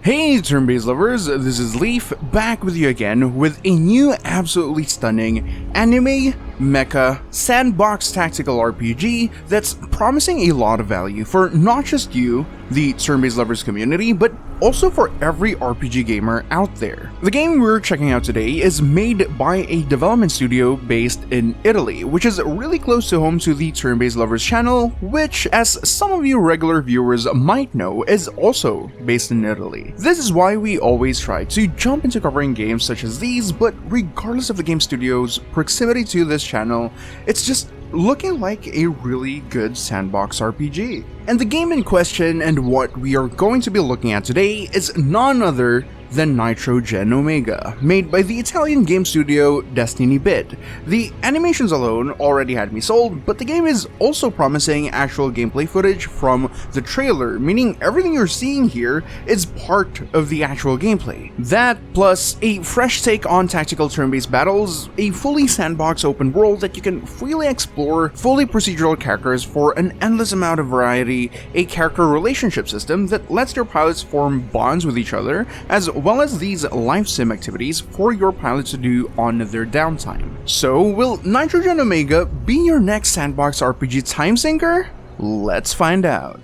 Hey turn-based lovers, this is Leaf, back with you again with a new absolutely stunning anime, mecha, sandbox tactical RPG that's promising a lot of value for not just you, the turn-based lovers community, but also for every RPG gamer out there. The game we're checking out today is made by a development studio based in Italy, which is really close to home to the turn-based lovers channel, which, as some of you regular viewers might know, is also based in Italy. This is why we always try to jump into covering games such as these, but regardless of the game studio's proximity to this channel, it's just looking like a really good sandbox RPG. And the game in question and what we are going to be looking at today is none other than Nitro Gen Omega, made by the Italian game studio Destiny Bit. The animations alone already had me sold, but the game is also promising actual gameplay footage from the trailer, meaning everything you're seeing here is part of the actual gameplay. That, plus a fresh take on tactical turn-based battles, a fully sandbox open world that you can freely explore, fully procedural characters for an endless amount of variety, a character relationship system that lets your pilots form bonds with each other, as well as these life sim activities for your pilots to do on their downtime. So, will Nitro Gen Omega be your next sandbox RPG time sinker? Let's find out.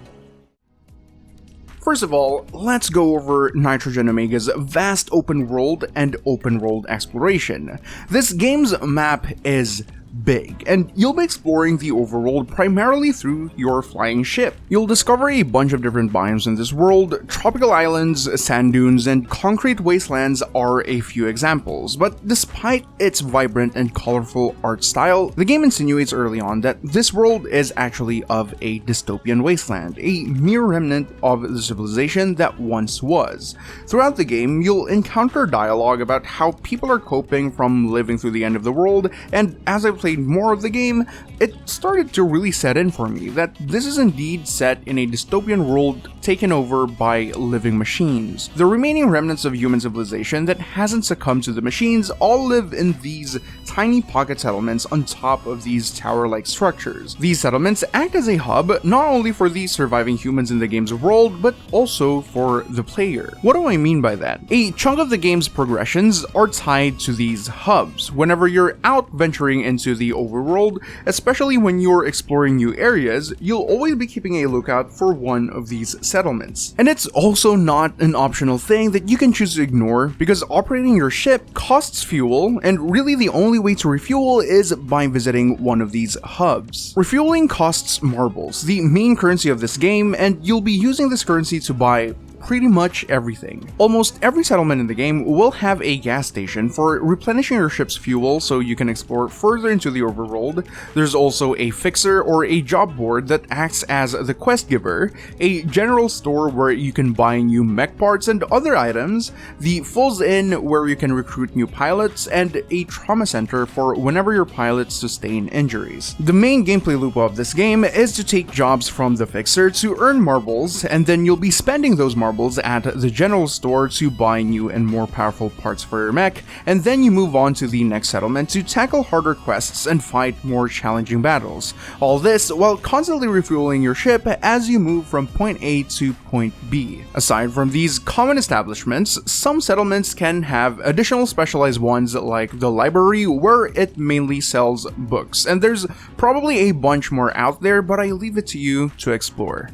First of all, let's go over Nitro Gen Omega's vast open world and open world exploration. This game's map is big, and you'll be exploring the overworld primarily through your flying ship. You'll discover a bunch of different biomes in this world. Tropical islands, sand dunes, and concrete wastelands are a few examples, but despite its vibrant and colorful art style, the game insinuates early on that this world is actually of a dystopian wasteland, a mere remnant of the civilization that once was. Throughout the game, you'll encounter dialogue about how people are coping from living through the end of the world, and as I played more of the game, it started to really set in for me that this is indeed set in a dystopian world taken over by living machines. The remaining remnants of human civilization that hasn't succumbed to the machines all live in these tiny pocket settlements on top of these tower-like structures. These settlements act as a hub not only for the surviving humans in the game's world, but also for the player. What do I mean by that? A chunk of the game's progressions are tied to these hubs. Whenever you're out venturing into the overworld, especially when you're exploring new areas, you'll always be keeping a lookout for one of these settlements. And it's also not an optional thing that you can choose to ignore, because operating your ship costs fuel, and really the only way to refuel is by visiting one of these hubs. Refueling costs marbles, the main currency of this game, and you'll be using this currency to buy pretty much everything. Almost every settlement in the game will have a gas station for replenishing your ship's fuel so you can explore further into the overworld. There's also a fixer or a job board that acts as the quest giver, a general store where you can buy new mech parts and other items, the Fulls Inn where you can recruit new pilots, and a trauma center for whenever your pilots sustain injuries. The main gameplay loop of this game is to take jobs from the fixer to earn marbles, and then you'll be spending those marbles at the general store to buy new and more powerful parts for your mech, and then you move on to the next settlement to tackle harder quests and fight more challenging battles. All this while constantly refueling your ship as you move from point A to point B. Aside from these common establishments, some settlements can have additional specialized ones like the library, where it mainly sells books, and there's probably a bunch more out there, but I leave it to you to explore.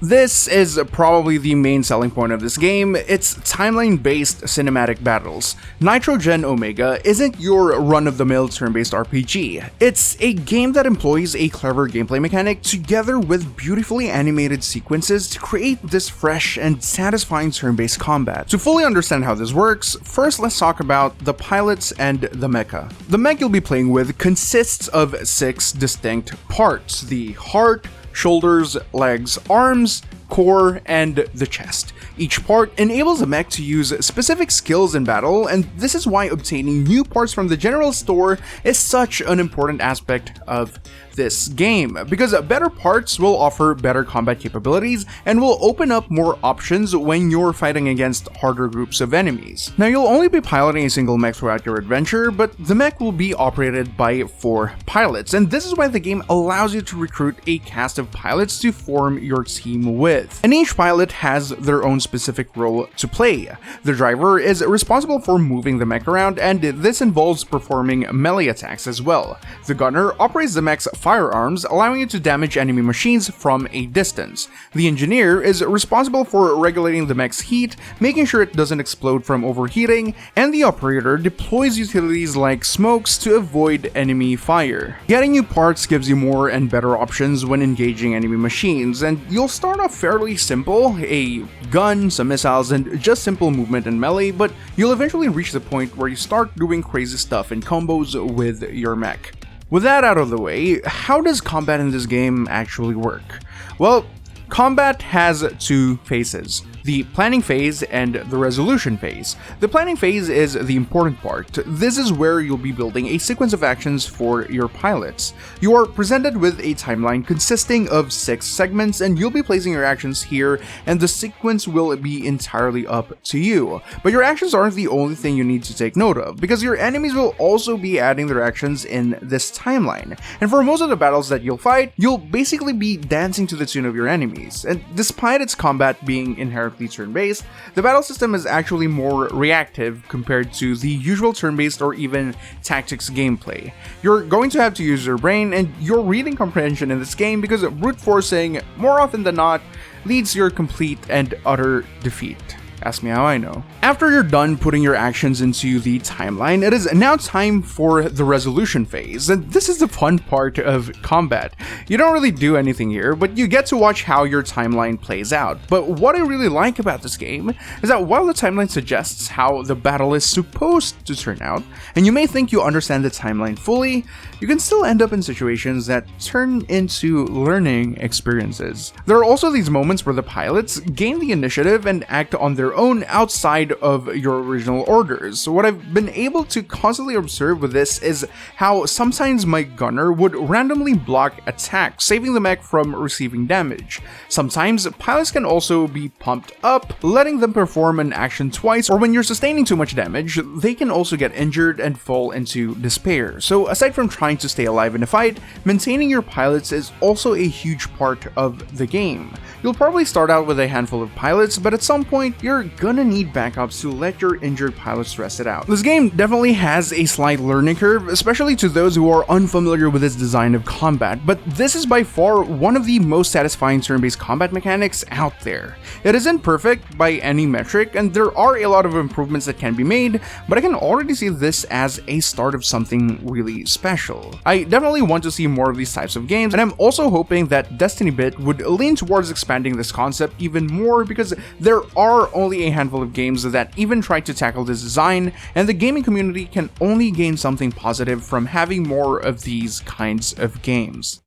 This is probably the main selling point of this game, its timeline-based cinematic battles. Nitro Gen Omega isn't your run-of-the-mill turn-based RPG. It's a game that employs a clever gameplay mechanic together with beautifully animated sequences to create this fresh and satisfying turn-based combat. To fully understand how this works, first let's talk about the pilots and the mecha. The mech you'll be playing with consists of 6 distinct parts: the heart, shoulders, legs, arms, core, and the chest. Each part enables a mech to use specific skills in battle, and this is why obtaining new parts from the general store is such an important aspect of this game, because better parts will offer better combat capabilities and will open up more options when you're fighting against harder groups of enemies. Now, you'll only be piloting a single mech throughout your adventure, but the mech will be operated by 4 pilots, and this is why the game allows you to recruit a cast of pilots to form your team with. with. And each pilot has their own specific role to play. The driver is responsible for moving the mech around, and this involves performing melee attacks as well. The gunner operates the mech's firearms, allowing it to damage enemy machines from a distance. The engineer is responsible for regulating the mech's heat, making sure it doesn't explode from overheating, and the operator deploys utilities like smokes to avoid enemy fire. Getting new parts gives you more and better options when engaging enemy machines, and you'll start off fairly simple, a gun, some missiles, and just simple movement and melee, but you'll eventually reach the point where you start doing crazy stuff and combos with your mech. With that out of the way, how does combat in this game actually work? Well, combat has two phases: the planning phase and the resolution phase. The planning phase is the important part. This is where you'll be building a sequence of actions for your pilots. You are presented with a timeline consisting of 6 segments, and you'll be placing your actions here, and the sequence will be entirely up to you. But your actions aren't the only thing you need to take note of, because your enemies will also be adding their actions in this timeline. And for most of the battles that you'll fight, you'll basically be dancing to the tune of your enemies. And despite its combat being inherently turn-based, the battle system is actually more reactive compared to the usual turn-based or even tactics gameplay. You're going to have to use your brain and your reading comprehension in this game, because brute forcing, more often than not, leads to your complete and utter defeat. Ask me how I know. After you're done putting your actions into the timeline, it is now time for the resolution phase, and this is the fun part of combat. You don't really do anything here, but you get to watch how your timeline plays out. But what I really like about this game is that while the timeline suggests how the battle is supposed to turn out, and you may think you understand the timeline fully, you can still end up in situations that turn into learning experiences. There are also these moments where the pilots gain the initiative and act on their own outside of your original orders. So what I've been able to constantly observe with this is how sometimes my gunner would randomly block attacks, saving the mech from receiving damage. Sometimes pilots can also be pumped up, letting them perform an action twice, or when you're sustaining too much damage, they can also get injured and fall into despair. So aside from trying to stay alive in a fight, maintaining your pilots is also a huge part of the game. You'll probably start out with a handful of pilots, but at some point you're gonna need backups to let your injured pilots rest it out. This game definitely has a slight learning curve, especially to those who are unfamiliar with its design of combat, but this is by far one of the most satisfying turn-based combat mechanics out there. It isn't perfect by any metric, and there are a lot of improvements that can be made, but I can already see this as a start of something really special. I definitely want to see more of these types of games, and I'm also hoping that Destiny Bit would lean towards expanding this concept even more, because there are only a handful of games that even try to tackle this design, and the gaming community can only gain something positive from having more of these kinds of games.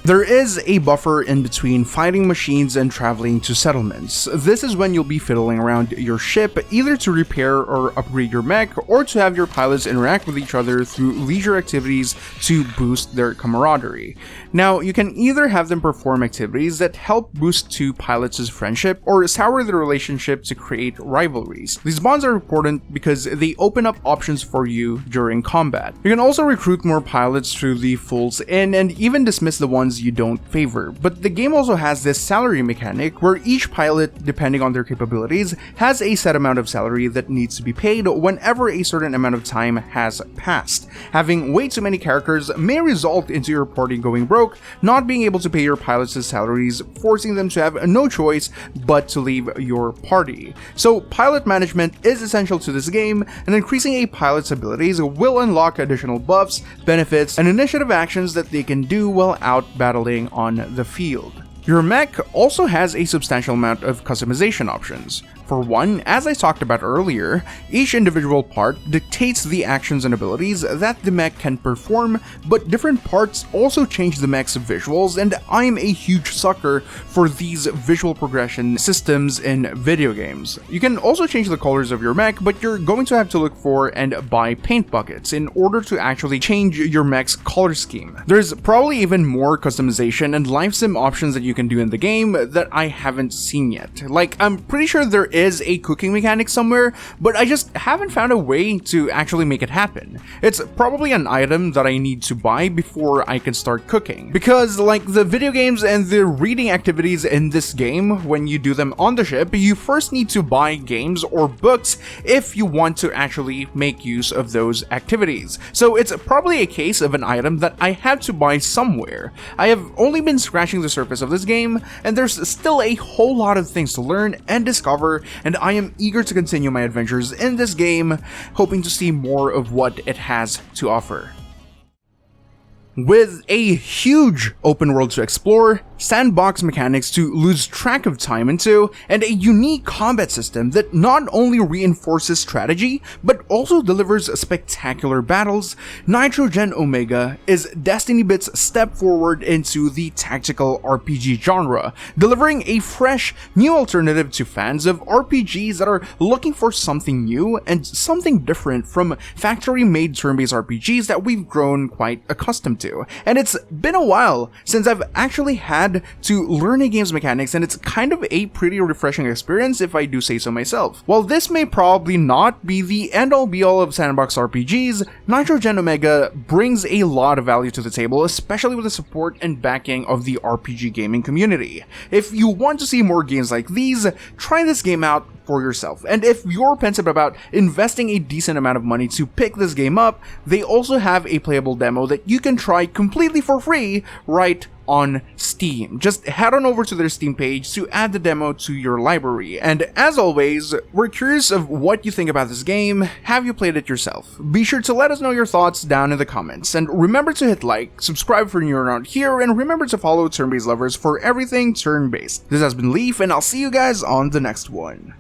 There is a buffer in between fighting machines and traveling to settlements. This is when you'll be fiddling around your ship, either to repair or upgrade your mech, or to have your pilots interact with each other through leisure activities to boost their camaraderie. Now, you can either have them perform activities that help boost two pilots' friendship, or sour the relationship to create rivalries. These bonds are important because they open up options for you during combat. You can also recruit more pilots through the Fools Inn, and even dismiss the ones you don't favor. But the game also has this salary mechanic where each pilot, depending on their capabilities, has a set amount of salary that needs to be paid whenever a certain amount of time has passed. Having way too many characters may result into your party going broke, not being able to pay your pilots' salaries, forcing them to have no choice but to leave your party. So pilot management is essential to this game, and increasing a pilot's abilities will unlock additional buffs, benefits, and initiative actions that they can do while out battling on the field. Your mech also has a substantial amount of customization options. For one, as I talked about earlier, each individual part dictates the actions and abilities that the mech can perform, but different parts also change the mech's visuals, and I'm a huge sucker for these visual progression systems in video games. You can also change the colors of your mech, but you're going to have to look for and buy paint buckets in order to actually change your mech's color scheme. There's probably even more customization and life sim options that you can do in the game that I haven't seen yet. Like, I'm pretty sure there is a cooking mechanic somewhere, but I just haven't found a way to actually make it happen. It's probably an item that I need to buy before I can start cooking, because like the video games and the reading activities in this game, when you do them on the ship, you first need to buy games or books if you want to actually make use of those activities. So it's probably a case of an item that I have to buy somewhere. I have only been scratching the surface of this game, and there's still a whole lot of things to learn and discover, and I am eager to continue my adventures in this game, hoping to see more of what it has to offer. With a huge open world to explore, sandbox mechanics to lose track of time into, and a unique combat system that not only reinforces strategy, but also delivers spectacular battles, Nitro Gen Omega is Destiny Bit's step forward into the tactical RPG genre, delivering a fresh, new alternative to fans of RPGs that are looking for something new and something different from factory-made turn-based RPGs that we've grown quite accustomed to. And it's been a while since I've actually had to learn a game's mechanics, and it's kind of a pretty refreshing experience if I do say so myself. While this may probably not be the end-all be-all of sandbox RPGs, Nitro Gen Omega brings a lot of value to the table, especially with the support and backing of the RPG gaming community. If you want to see more games like these, try this game out for yourself. And if you're pensive about investing a decent amount of money to pick this game up, they also have a playable demo that you can try completely for free right on Steam. Just head on over to their Steam page to add the demo to your library. And as always, we're curious of what you think about this game. Have you played it yourself? Be sure to let us know your thoughts down in the comments. And remember to hit like, subscribe for new around here, and remember to follow Turn-Based Lovers for everything turn-based. This has been Leaf, and I'll see you guys on the next one.